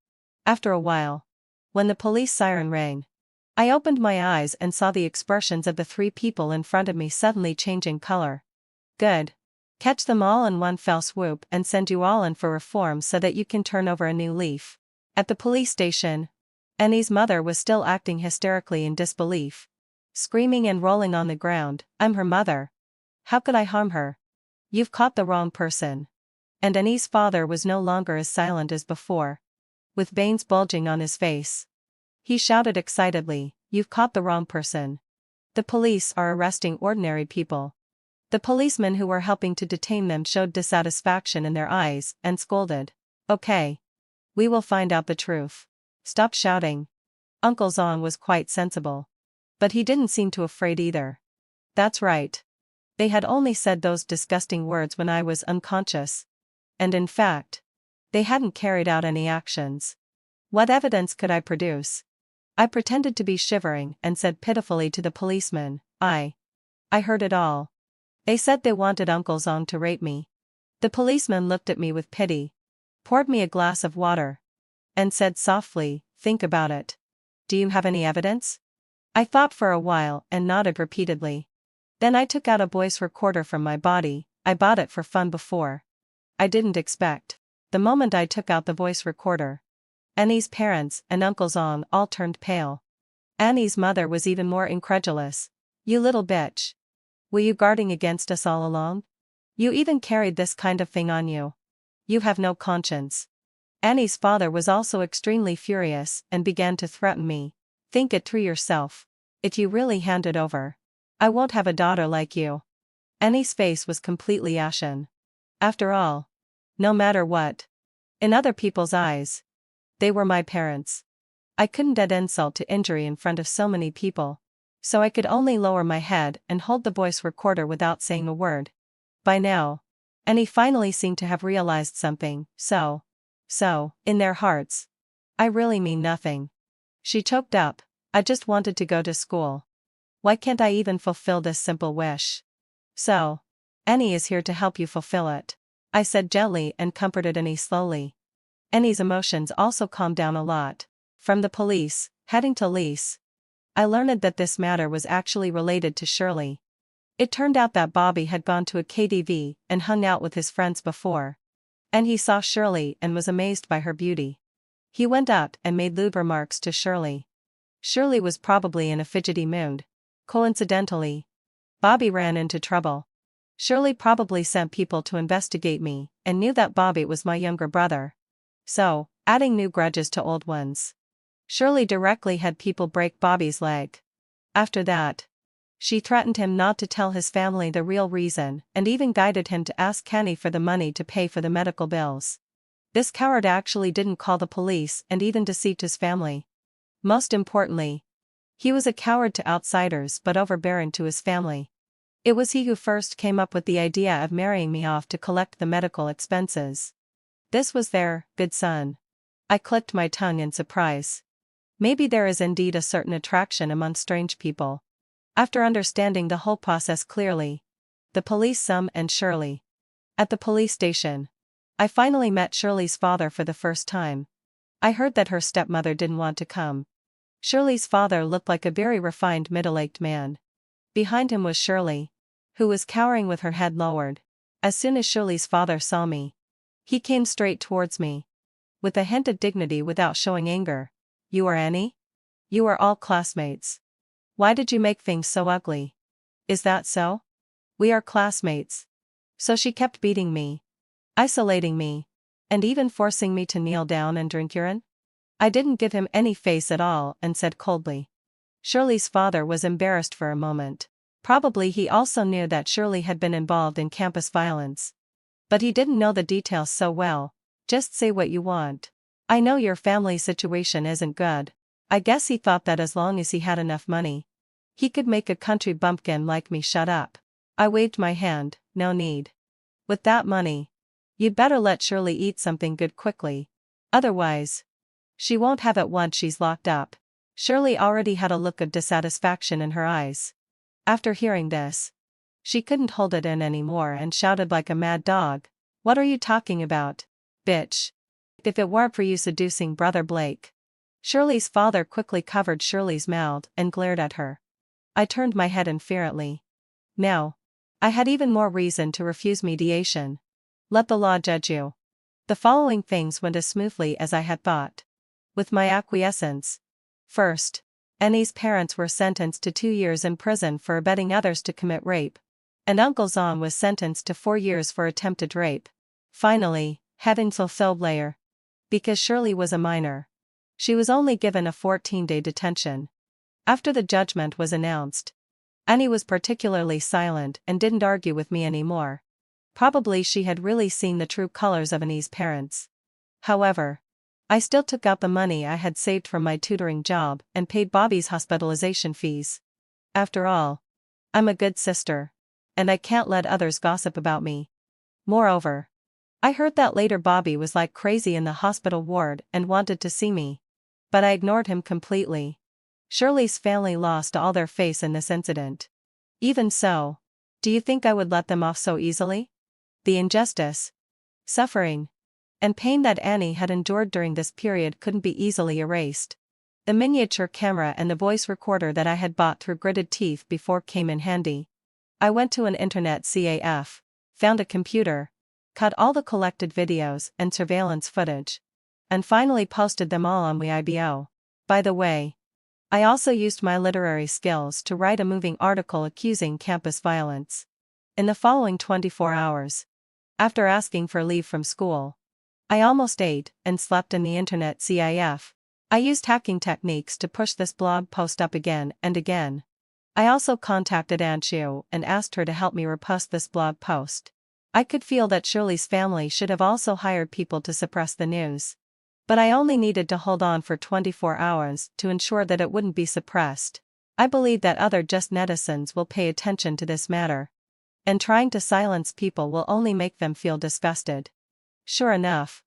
After a while, when the police siren rang, I opened my eyes and saw the expressions of the 3 people in front of me suddenly changing color. Good. Catch them all in one fell swoop and send you all in for reform so that you can turn over a new leaf. At the police station, Annie's mother was still acting hysterically in disbelief, screaming and rolling on the ground. I'm her mother. How could I harm her? You've caught the wrong person. And Annie's father was no longer as silent as before, with veins bulging on his face. He shouted excitedly, "You've caught the wrong person. The police are arresting ordinary people." The policemen who were helping to detain them showed dissatisfaction in their eyes and scolded. "Okay. We will find out the truth. Stop shouting." Uncle Zong was quite sensible. But he didn't seem too afraid either. That's right. They had only said those disgusting words when I was unconscious. And in fact, they hadn't carried out any actions. What evidence could I produce? I pretended to be shivering and said pitifully to the policeman, I heard it all. They said they wanted Uncle Zong to rape me." The policeman looked at me with pity, poured me a glass of water, and said softly, "Think about it. Do you have any evidence?" I thought for a while and nodded repeatedly. Then I took out a voice recorder from my body. I bought it for fun before. I didn't expect. The moment I took out the voice recorder, Annie's parents and Uncle Zong all turned pale. Annie's mother was even more incredulous. "You little bitch. Were you guarding against us all along? You even carried this kind of thing on you. You have no conscience." Annie's father was also extremely furious and began to threaten me. "Think it through yourself. If you really hand it over, I won't have a daughter like you." Annie's face was completely ashen. After all, no matter what, in other people's eyes, they were my parents. I couldn't add insult to injury in front of so many people, so I could only lower my head and hold the voice recorder without saying a word. By now, Annie finally seemed to have realized something. So, in their hearts, I really mean nothing. She choked up. "I just wanted to go to school. Why can't I even fulfill this simple wish?" "So, Annie is here to help you fulfill it," I said gently and comforted Annie slowly. Annie's emotions also calmed down a lot. From the police, heading to Lise, I learned that this matter was actually related to Shirley. It turned out that Bobby had gone to a KTV and hung out with his friends before, and he saw Shirley and was amazed by her beauty. He went up and made lewd remarks to Shirley. Shirley was probably in a fidgety mood. Coincidentally, Bobby ran into trouble. Shirley probably sent people to investigate me and knew that Bobby was my younger brother. So, adding new grudges to old ones, Shirley directly had people break Bobby's leg. After that, she threatened him not to tell his family the real reason and even guided him to ask Kenny for the money to pay for the medical bills. This coward actually didn't call the police and even deceived his family. Most importantly, he was a coward to outsiders but overbearing to his family. It was he who first came up with the idea of marrying me off to collect the medical expenses. This was their good son. I clicked my tongue in surprise. Maybe there is indeed a certain attraction among strange people. After understanding the whole process clearly, the police summoned Shirley. At the police station, I finally met Shirley's father for the first time. I heard that her stepmother didn't want to come. Shirley's father looked like a very refined middle-aged man. Behind him was Shirley, who was cowering with her head lowered. As soon as Shirley's father saw me, he came straight towards me, with a hint of dignity without showing anger. "You are Annie? You are all classmates. Why did you make things so ugly? Is that so? We are classmates." So she kept beating me, isolating me, and even forcing me to kneel down and drink urine? I didn't give him any face at all and said coldly. Shirley's father was embarrassed for a moment. Probably he also knew that Shirley had been involved in campus violence. But he didn't know the details so well. "Just say what you want. I know your family situation isn't good." I guess he thought that as long as he had enough money, he could make a country bumpkin like me shut up. I waved my hand. "No need. With that money, you'd better let Shirley eat something good quickly. Otherwise, she won't have it once she's locked up." Shirley already had a look of dissatisfaction in her eyes. After hearing this, she couldn't hold it in anymore and shouted like a mad dog. "What are you talking about, bitch? If it weren't for you seducing Brother Blake." Shirley's father quickly covered Shirley's mouth and glared at her. I turned my head infuriately. Now, I had even more reason to refuse mediation. Let the law judge you. The following things went as smoothly as I had thought. With my acquiescence. First, Annie's parents were sentenced to 2 years in prison for abetting others to commit rape, and Uncle Zon was sentenced to 4 years for attempted rape. Finally, heaven fulfilled layer. Because Shirley was a minor, she was only given a 14-day detention. After the judgment was announced, Annie was particularly silent and didn't argue with me anymore. Probably she had really seen the true colors of Annie's parents. However, I still took out the money I had saved from my tutoring job and paid Bobby's hospitalization fees. After all, I'm a good sister, and I can't let others gossip about me. Moreover, I heard that later Bobby was like crazy in the hospital ward and wanted to see me. But I ignored him completely. Shirley's family lost all their faith in this incident. Even so, do you think I would let them off so easily? The injustice, suffering, and pain that Annie had endured during this period couldn't be easily erased. The miniature camera and the voice recorder that I had bought through gritted teeth before came in handy. I went to an internet CAF, found a computer, cut all the collected videos and surveillance footage, and finally posted them all on Weibo. By the way, I also used my literary skills to write a moving article accusing campus violence. In the following 24 hours, after asking for leave from school, I almost ate and slept in the internet CIF. I used hacking techniques to push this blog post up again and again. I also contacted Aunt Shu and asked her to help me repost this blog post. I could feel that Shirley's family should have also hired people to suppress the news. But I only needed to hold on for 24 hours to ensure that it wouldn't be suppressed. I believe that other just netizens will pay attention to this matter. And trying to silence people will only make them feel disgusted. Sure enough,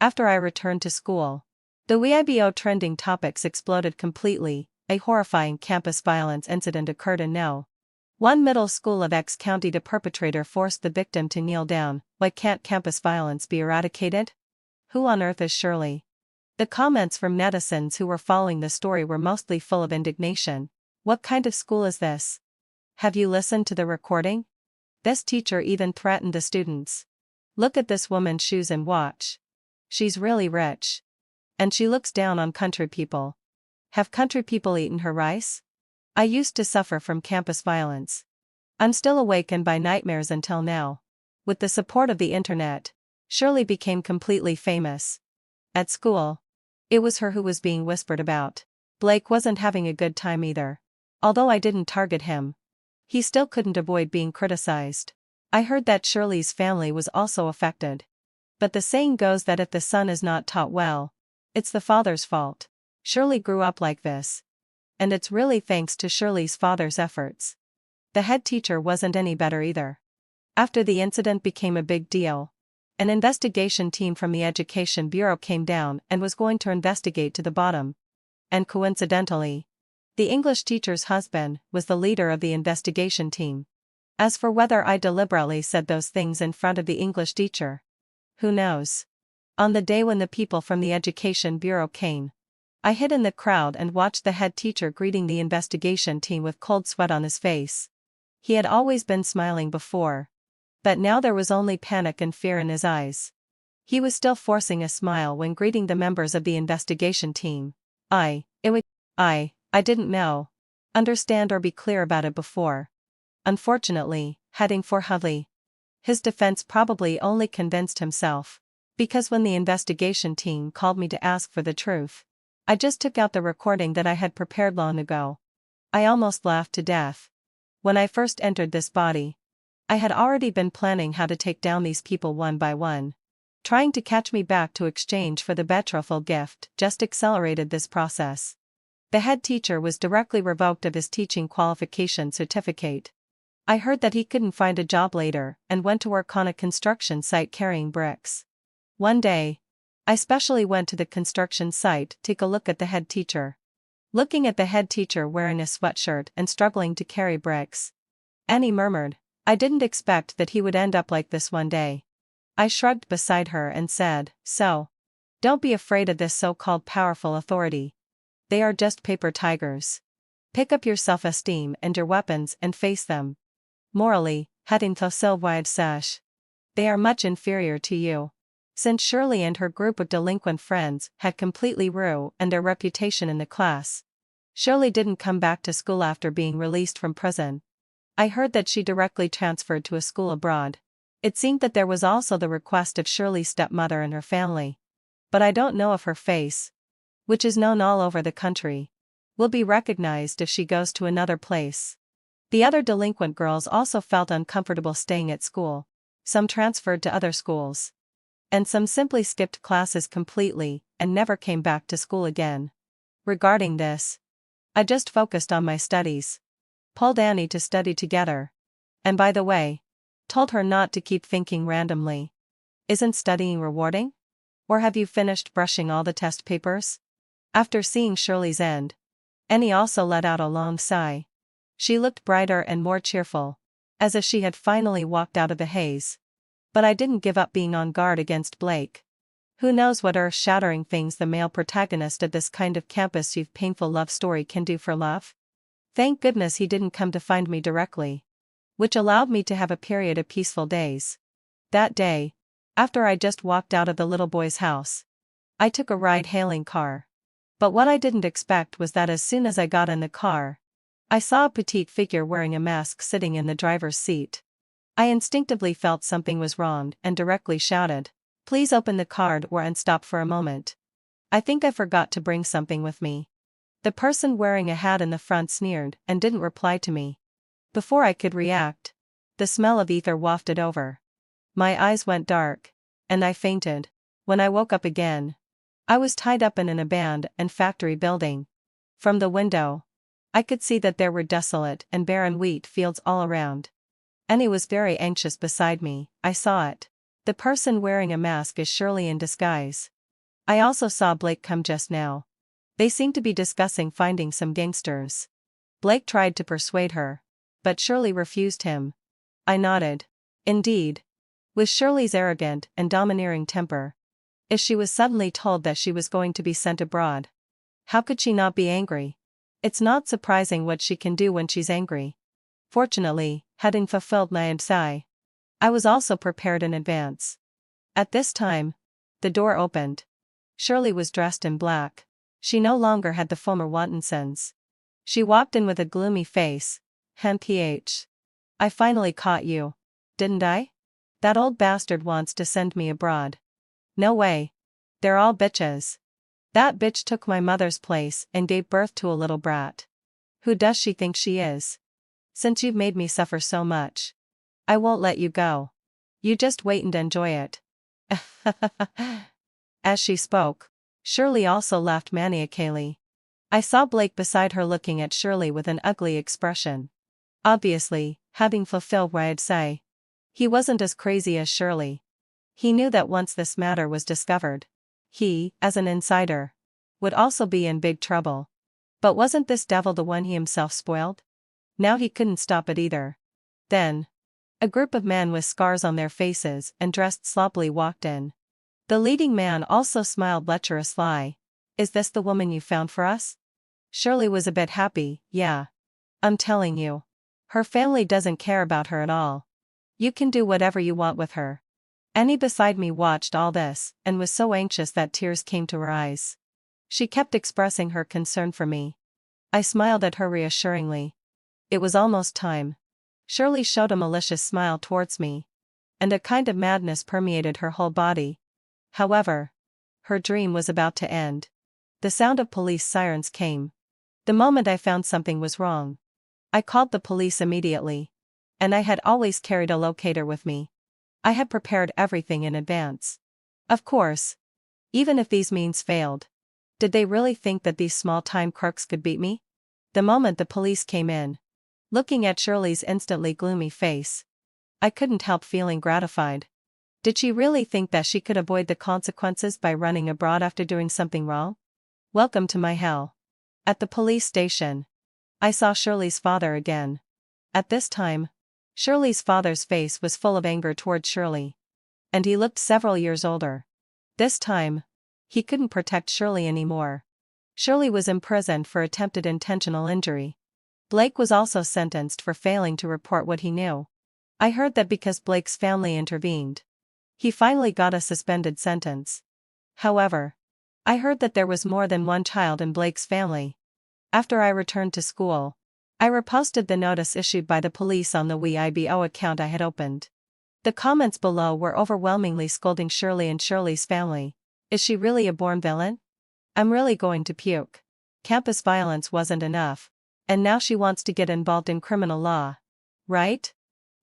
after I returned to school, the Weibo trending topics exploded completely. A horrifying campus violence incident occurred in No. 1 middle school of X County. The perpetrator forced the victim to kneel down. Why can't campus violence be eradicated? Who on earth is Shirley? The comments from netizens who were following the story were mostly full of indignation. What kind of school is this? Have you listened to the recording? This teacher even threatened the students. Look at this woman's shoes and watch. She's really rich. And she looks down on country people. Have country people eaten her rice? I used to suffer from campus violence. I'm still awakened by nightmares until now. With the support of the internet, Shirley became completely famous. At school, it was her who was being whispered about. Blake wasn't having a good time either. Although I didn't target him, he still couldn't avoid being criticized. I heard that Shirley's family was also affected. But the saying goes that if the son is not taught well, it's the father's fault. Shirley grew up like this. And it's really thanks to Shirley's father's efforts. The head teacher wasn't any better either. After the incident became a big deal, an investigation team from the Education Bureau came down and was going to investigate to the bottom. And coincidentally, the English teacher's husband was the leader of the investigation team. As for whether I deliberately said those things in front of the English teacher, who knows? On the day when the people from the Education Bureau came, I hid in the crowd and watched the head teacher greeting the investigation team with cold sweat on his face. He had always been smiling before, but now there was only panic and fear in his eyes. He was still forcing a smile when greeting the members of the investigation team. I didn't know, understand or be clear about it before. Unfortunately, heading for Hudley. His defense probably only convinced himself, because when the investigation team called me to ask for the truth, I just took out the recording that I had prepared long ago. I almost laughed to death. When I first entered this body, I had already been planning how to take down these people one by one. Trying to catch me back to exchange for the betrothal gift just accelerated this process. The head teacher was directly revoked of his teaching qualification certificate. I heard that he couldn't find a job later and went to work on a construction site carrying bricks. One day, I specially went to the construction site to take a look at the head teacher. looking at the head teacher wearing a sweatshirt and struggling to carry bricks. Annie murmured, "I didn't expect that he would end up like this one day." I shrugged beside her and said, "So, don't be afraid of this so-called powerful authority. They are just paper tigers. Pick up your self-esteem and your weapons and face them. Morally, hadin facile wide sash. They are much inferior to you." Since Shirley and her group of delinquent friends had completely ruined their reputation in the class, Shirley didn't come back to school after being released from prison. I heard that she directly transferred to a school abroad. It seemed that there was also the request of Shirley's stepmother and her family. But I don't know if her face, which is known all over the country, will be recognized if she goes to another place. The other delinquent girls also felt uncomfortable staying at school. Some transferred to other schools. And some simply skipped classes completely and never came back to school again. Regarding this, I just focused on my studies. Pulled Annie to study together. And by the way, told her not to keep thinking randomly. Isn't studying rewarding? Or have you finished brushing all the test papers? After seeing Shirley's end, Annie also let out a long sigh. She looked brighter and more cheerful, as if she had finally walked out of the haze. But I didn't give up being on guard against Blake. Who knows what earth-shattering things the male protagonist of this kind of campus youth painful love story can do for love? Thank goodness he didn't come to find me directly. Which allowed me to have a period of peaceful days. That day, after I just walked out of the little boy's house, I took a ride-hailing car. But what I didn't expect was that as soon as I got in the car, I saw a petite figure wearing a mask sitting in the driver's seat. I instinctively felt something was wrong and directly shouted, "Please open the car door and stop for a moment. I think I forgot to bring something with me." The person wearing a hat in the front sneered and didn't reply to me. Before I could react, the smell of ether wafted over. My eyes went dark, and I fainted. When I woke up again, I was tied up in an abandoned factory building. From the window, I could see that there were desolate and barren wheat fields all around. Annie was very anxious beside me. I saw it. The person wearing a mask is Shirley in disguise. I also saw Blake come just now. They seemed to be discussing finding some gangsters. Blake tried to persuade her, but Shirley refused him. I nodded. Indeed. With Shirley's arrogant and domineering temper, if she was suddenly told that she was going to be sent abroad, how could she not be angry? It's not surprising what she can do when she's angry. Fortunately, having fulfilled my sigh, I was also prepared in advance. At this time, the door opened. Shirley was dressed in black. She no longer had the former wanton sense. She walked in with a gloomy face. "Ph. I finally caught you. Didn't I? That old bastard wants to send me abroad." "No way. They're all bitches. That bitch took my mother's place and gave birth to a little brat. Who does she think she is? Since you've made me suffer so much, I won't let you go. You just wait and enjoy it." As she spoke, Shirley also laughed maniacally. I saw Blake beside her looking at Shirley with an ugly expression. Obviously, having fulfilled what I'd say, he wasn't as crazy as Shirley. He knew that once this matter was discovered, he, as an insider, would also be in big trouble. But wasn't this devil the one he himself spoiled? Now he couldn't stop it either. Then, a group of men with scars on their faces and dressed sloppily walked in. The leading man also smiled lecherously. "Is this the woman you found for us?" Shirley was a bit happy. "Yeah. I'm telling you. Her family doesn't care about her at all. You can do whatever you want with her." Annie beside me watched all this and was so anxious that tears came to her eyes. She kept expressing her concern for me. I smiled at her reassuringly. It was almost time. Shirley showed a malicious smile towards me, and a kind of madness permeated her whole body. However, her dream was about to end. The sound of police sirens came. The moment I found something was wrong, I called the police immediately. And I had always carried a locator with me. I had prepared everything in advance. Of course, even if these means failed, did they really think that these small-time crooks could beat me? The moment the police came in, looking at Shirley's instantly gloomy face, I couldn't help feeling gratified. Did she really think that she could avoid the consequences by running abroad after doing something wrong? Welcome to my hell. At the police station, I saw Shirley's father again. At this time, Shirley's father's face was full of anger toward Shirley. And he looked several years older. This time, he couldn't protect Shirley anymore. Shirley was imprisoned for attempted intentional injury. Blake was also sentenced for failing to report what he knew. I heard that because Blake's family intervened, he finally got a suspended sentence. However, I heard that there was more than one child in Blake's family. After I returned to school, I reposted the notice issued by the police on the Weibo account I had opened. The comments below were overwhelmingly scolding Shirley and Shirley's family. Is she really a born villain? I'm really going to puke. Campus violence wasn't enough, and now she wants to get involved in criminal law. Right?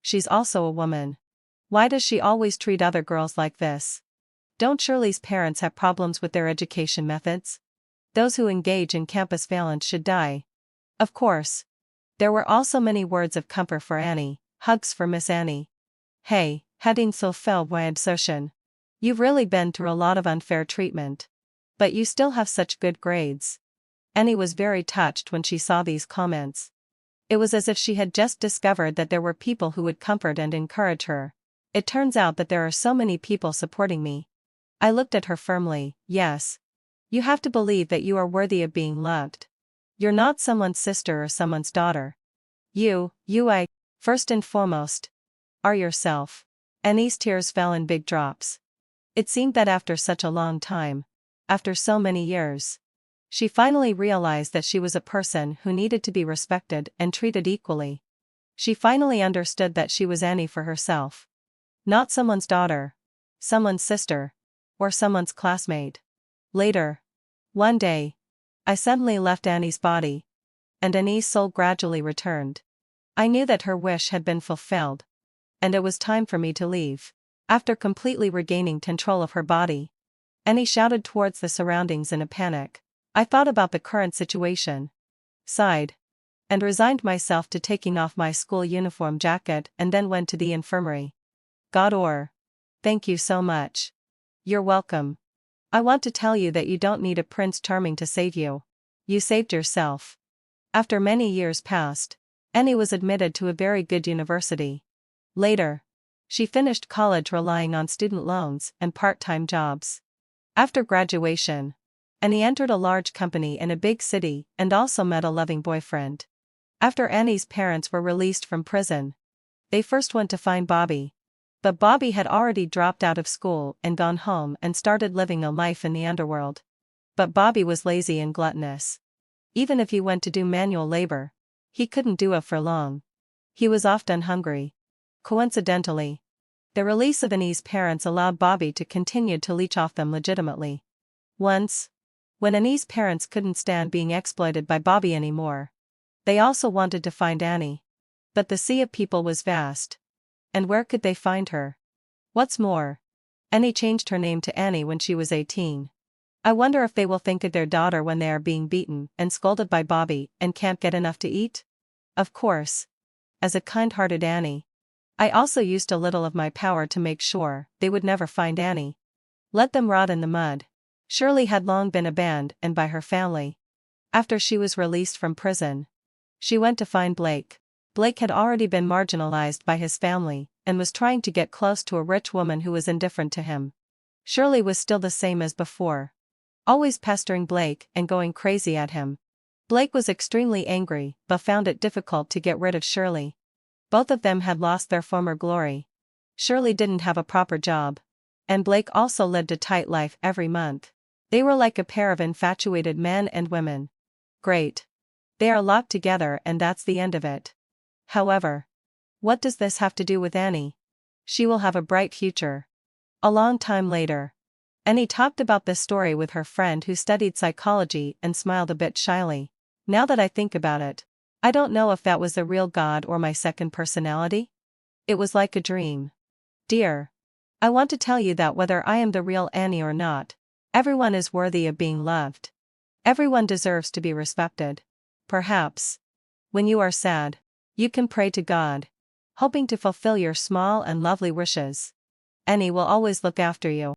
She's also a woman. Why does she always treat other girls like this? Don't Shirley's parents have problems with their education methods? Those who engage in campus violence should die. Of course. There were also many words of comfort for Annie, hugs for Miss Annie. Hey, hadin so fel wad social. You've really been through a lot of unfair treatment. But you still have such good grades. Annie was very touched when she saw these comments. It was as if she had just discovered that there were people who would comfort and encourage her. It turns out that there are so many people supporting me. I looked at her firmly. Yes. You have to believe that you are worthy of being loved. You're not someone's sister or someone's daughter. First and foremost, are yourself. Annie's tears fell in big drops. It seemed that after such a long time, after so many years, she finally realized that she was a person who needed to be respected and treated equally. She finally understood that she was Annie for herself. Not someone's daughter, someone's sister, or someone's classmate. Later, one day, I suddenly left Annie's body, and Annie's soul gradually returned. I knew that her wish had been fulfilled, and it was time for me to leave. After completely regaining control of her body, Annie shouted towards the surroundings in a panic. I thought about the current situation, sighed, and resigned myself to taking off my school uniform jacket and then went to the infirmary. Thank you so much. You're welcome. I want to tell you that you don't need a Prince Charming to save you. You saved yourself. After many years passed, Annie was admitted to a very good university. Later, she finished college relying on student loans and part-time jobs. After graduation, Annie entered a large company in a big city and also met a loving boyfriend. After Annie's parents were released from prison, they first went to find Bobby. But Bobby had already dropped out of school and gone home and started living a life in the underworld. But Bobby was lazy and gluttonous. Even if he went to do manual labor, he couldn't do it for long. He was often hungry. Coincidentally, the release of Annie's parents allowed Bobby to continue to leech off them legitimately. Once, when Annie's parents couldn't stand being exploited by Bobby anymore, they also wanted to find Annie. But the sea of people was vast. And where could they find her? What's more, Annie changed her name to Annie when she was 18. I wonder if they will think of their daughter when they are being beaten and scolded by Bobby and can't get enough to eat? Of course. As a kind-hearted Annie, I also used a little of my power to make sure they would never find Annie. Let them rot in the mud. Shirley had long been abandoned by her family. After she was released from prison, she went to find Blake. Blake had already been marginalized by his family and was trying to get close to a rich woman who was indifferent to him. Shirley was still the same as before, always pestering Blake and going crazy at him. Blake was extremely angry but found it difficult to get rid of Shirley. Both of them had lost their former glory. Shirley didn't have a proper job, and Blake also lived a tight life every month. They were like a pair of infatuated men and women. Great. They are locked together and that's the end of it. However, what does this have to do with Annie? She will have a bright future. A long time later, Annie talked about this story with her friend who studied psychology and smiled a bit shyly. Now that I think about it, I don't know if that was the real God or my second personality. It was like a dream. Dear, I want to tell you that whether I am the real Annie or not, everyone is worthy of being loved. Everyone deserves to be respected. Perhaps, when you are sad, you can pray to God, hoping to fulfill your small and lovely wishes. Annie will always look after you.